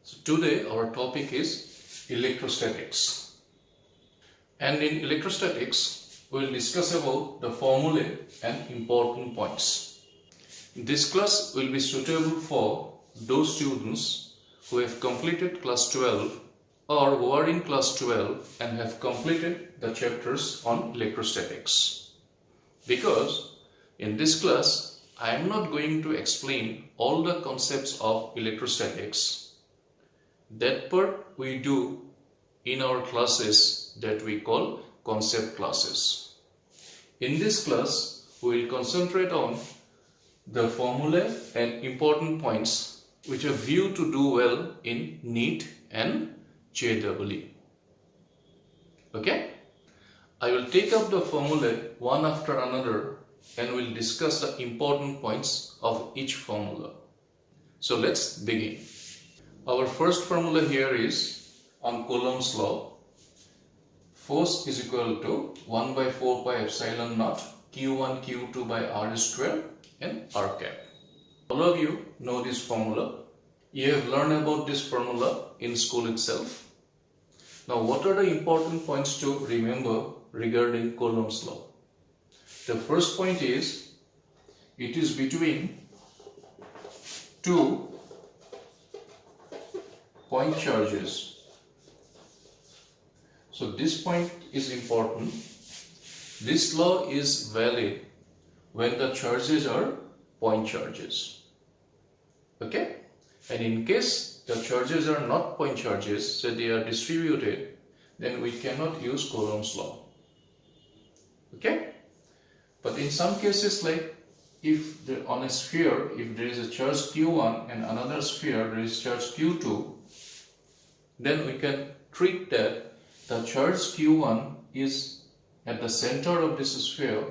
So today our topic is electrostatics. And in electrostatics, we will discuss about the formulae and important points. This class will be suitable for those students who have completed class 12 or who are in class 12 and have completed the chapters on electrostatics. Because in this class, I am not going to explain all the concepts of electrostatics. That part we do in our classes that we call concept classes. In this class, we will concentrate on the formulae and important points which are viewed to do well in NEET and JEE. Okay? I will take up the formulae one after another and will discuss the important points of each formula. So let's begin. Our first formula here is on Coulomb's law. Force is equal to 1 by 4 pi epsilon naught Q1 Q2 by R square and R cap. All of you know this formula. You have learned about this formula in school itself. Now, what are the important points to remember regarding Coulomb's law? The first point is, it is between two point charges. So this point is important. This law is valid when the charges are point charges. Okay? And in case the charges are not point charges, so they are distributed, then we cannot use Coulomb's law. Okay? But in some cases, like if on a sphere, if there is a charge Q1 and another sphere there is charge Q2, then we can treat that the charge Q1 is at the center of this sphere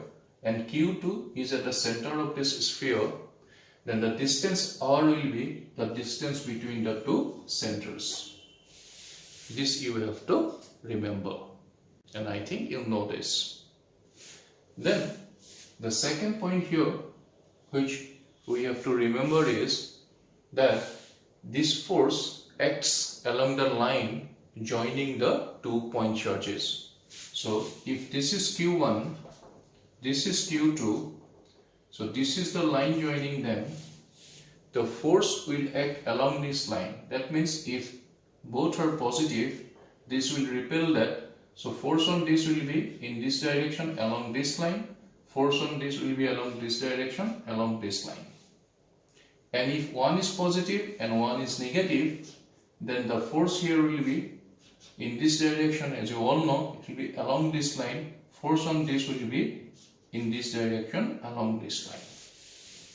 and Q2 is at the center of this sphere. Then the distance R will be the distance between the two centers. This you have to remember, and I think you know this. Then the second point here which we have to remember is that this force acts along the line joining the 2 point charges. So if this is Q1, this is Q2, so this is the line joining them, the force will act along this line. That means if both are positive, this will repel that. So force on this will be in this direction along this line, force on this will be along this direction along this line. And if one is positive and one is negative, then the force here will be in this direction. As you all know, it will be along this line. Force on this will be in this direction along this line.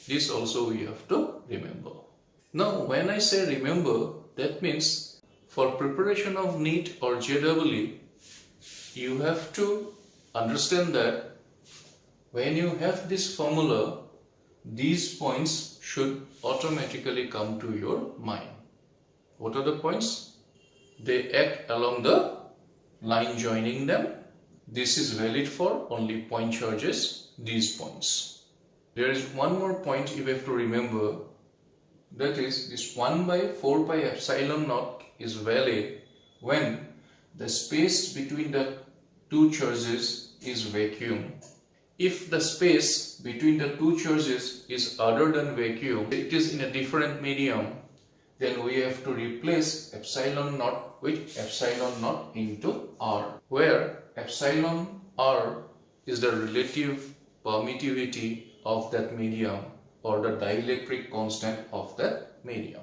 This also we have to remember. Now when I say remember, that means for preparation of NEET or JEE, you have to understand that when you have this formula, these points should automatically come to your mind. What are the points? They act along the line joining them. This is valid for only point charges, these points. There is one more point you have to remember, that is this 1 by 4 pi epsilon naught is valid when the space between the two charges is vacuum. If the space between the two charges is other than vacuum, it is in a different medium, then we have to replace epsilon naught with epsilon naught into R, where epsilon R is the relative permittivity of that medium or the dielectric constant of that medium.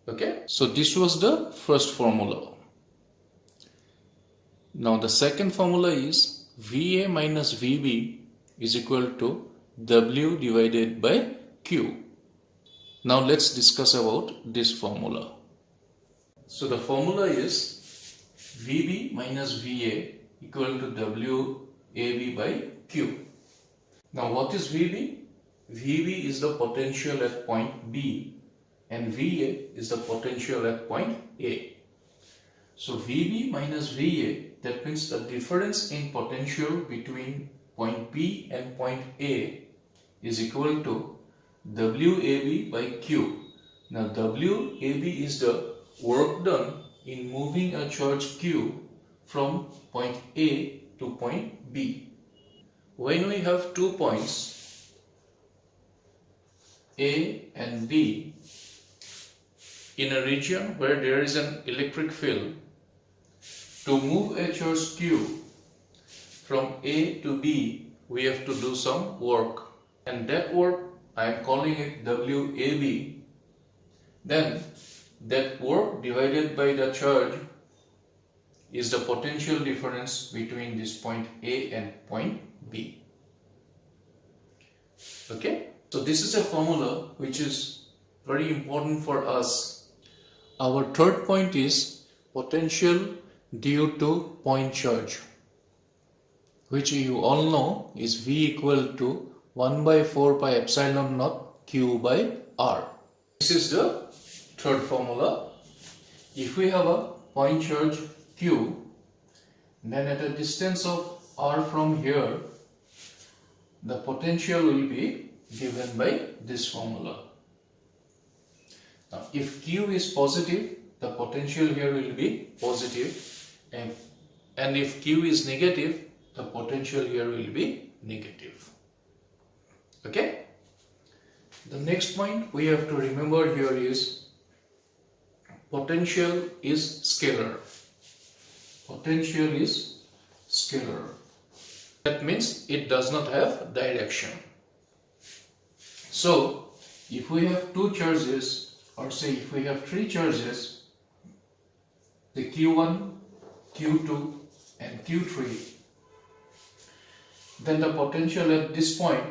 Okay, so this was the first formula. Now the second formula is VA minus VB is equal to W divided by Q. Now let's discuss about this formula. So the formula is VB minus VA equal to WAB by Q. Now what is VB? VB is the potential at point B and VA is the potential at point A. So VB minus VA, that means the difference in potential between point B and point A is equal to WAB by Q. Now WAB is the work done in moving a charge Q from point A to point B. When we have 2 points A and B in a region where there is an electric field, to move a charge Q from A to B, we have to do some work, and that work I am calling it WAB. Then that work divided by the charge is the potential difference between this point A and point B. Okay, so this is a formula which is very important for us. Our third point is potential due to point charge, which you all know is V equal to 1 by 4 pi epsilon naught Q by R. This is the third formula. If we have a point charge Q, then at a distance of R from here, the potential will be given by this formula. Now, if Q is positive, the potential here will be positive, and if Q is negative, the potential here will be negative. Okay? The next point we have to remember here is potential is scalar. Potential is scalar. That means it does not have direction. So, if we have two charges, or say if we have three charges, the Q1, Q2 and Q3, then the potential at this point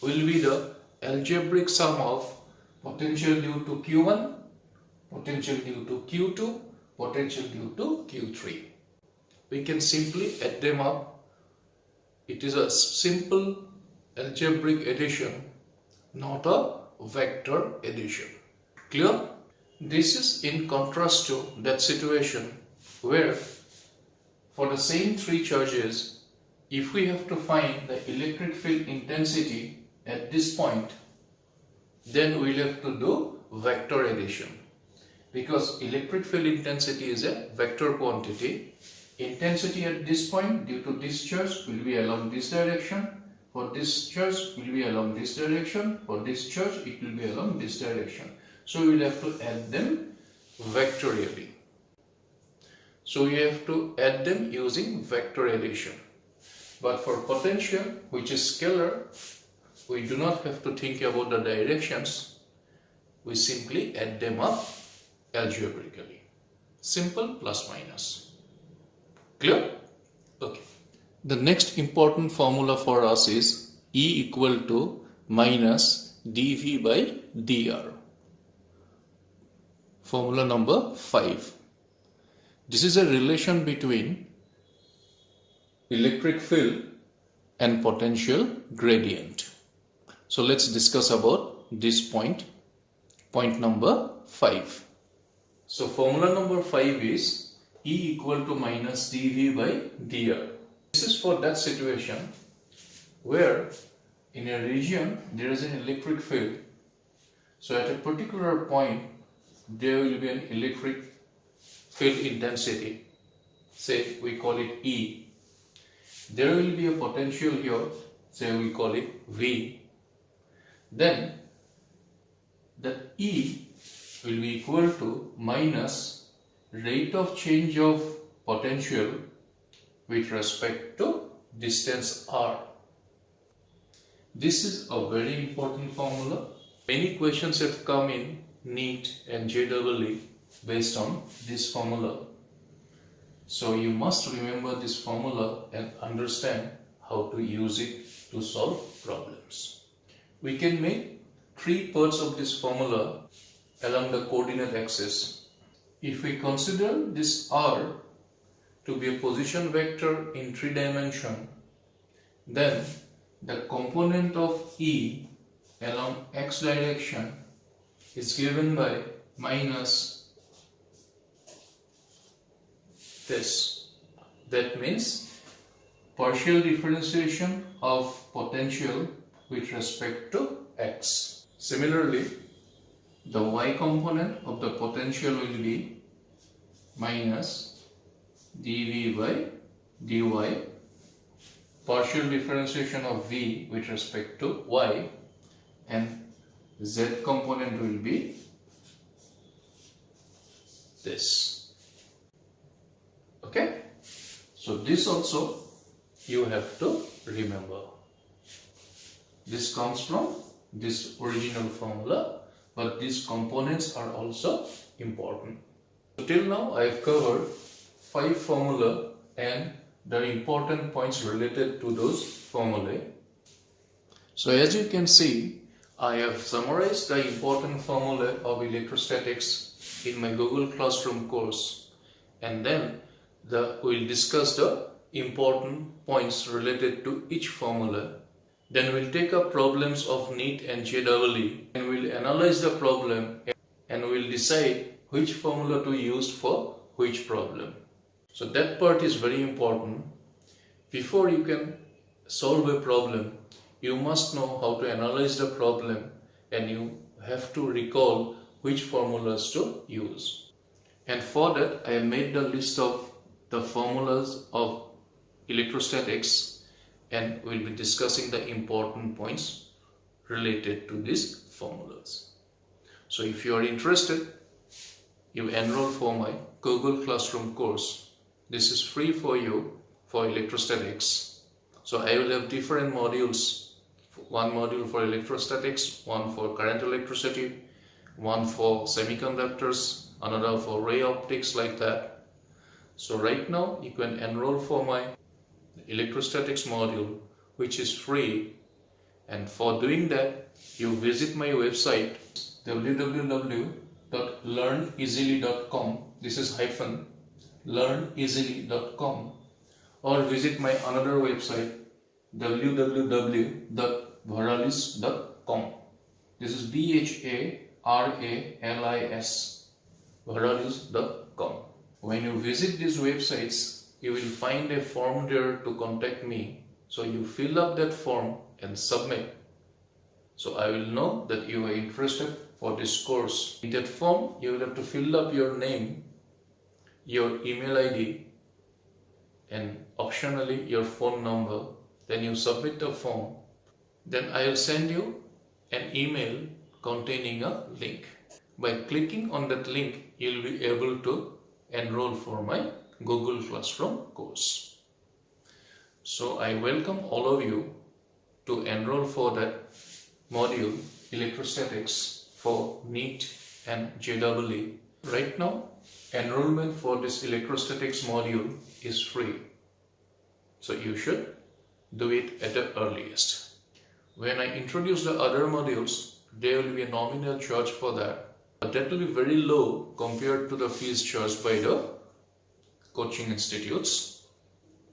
will be the algebraic sum of potential due to Q1, potential due to Q2, potential due to Q3. We can simply add them up. It is a simple algebraic addition, not a vector addition. Clear? This is in contrast to that situation where for the same three charges, if we have to find the electric field intensity at this point, then we'll have to do vector addition, because electric field intensity is a vector quantity. Intensity at this point due to this charge will be along this direction, for this charge will be along this direction, for this charge it will be along this direction. So we will have to add them vectorially. So we have to add them using vector addition. But for potential, which is scalar, we do not have to think about the directions. We simply add them up algebraically. Simple plus minus. Clear? Okay. The next important formula for us is E equal to minus dV by dr. Formula number 5. This is a relation between electric field and potential gradient. So let's discuss about this point number 5. So formula number 5 is E equal to minus dV by dr. This is for that situation where in a region there is an electric field. So at a particular point there will be an electric field intensity. Say we call it E. There will be a potential here. Say we call it V. Then that E will be equal to minus rate of change of potential with respect to distance r. This is a very important formula. Many questions have come in NEET and JEE based on this formula. So you must remember this formula and understand how to use it to solve problems. We can make three parts of this formula along the coordinate axis. If we consider this r to be a position vector in 3 dimensions, then the component of E along x direction is given by minus this. That means partial differentiation of potential with respect to x. Similarly, the y component of the potential will be minus dV by dy, partial differentiation of v with respect to y, and z component will be this. Okay, so this also you have to remember. This comes from this original formula, but these components are also important. So till now I have covered 5 formula and the important points related to those formulae. So as you can see, I have summarized the important formulae of electrostatics in my Google Classroom course, and then we'll discuss the important points related to each formula. Then we'll take up problems of NEET and JEE and we'll analyze the problem and we'll decide which formula to use for which problem. So that part is very important. Before you can solve a problem, you must know how to analyze the problem and you have to recall which formulas to use. And for that, I have made the list of the formulas of electrostatics, and we'll be discussing the important points related to these formulas. So if you are interested, you enroll for my Google Classroom course. This is free for you for electrostatics. So I will have different modules. One module for electrostatics, one for current electricity, one for semiconductors, another for ray optics, like that. So right now you can enroll for my electrostatics module, which is free, and for doing that you visit my website www.learneasily.com. this is hyphen learneasily.com, or visit my another website www.bharalis.com. this is BHARALIS, bharalis.com. When you visit these websites, you will find a form there to contact me. So you fill up that form and submit. So I will know that you are interested for this course. In that form, you will have to fill up your name, your email ID, and optionally your phone number. Then you submit the form. Then I will send you an email containing a link. By clicking on that link, you will be able to enroll for my Google Classroom course. So I welcome all of you to enroll for that module electrostatics for NEET and JEE. Right now enrollment for this electrostatics module is free, so you should do it at the earliest. When I introduce the other modules, there will be a nominal charge for that, but that will be very low compared to the fees charged by the coaching institutes.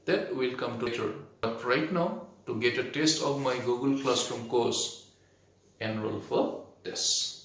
That will come to later. But right now, to get a taste of my Google Classroom course, enroll for this.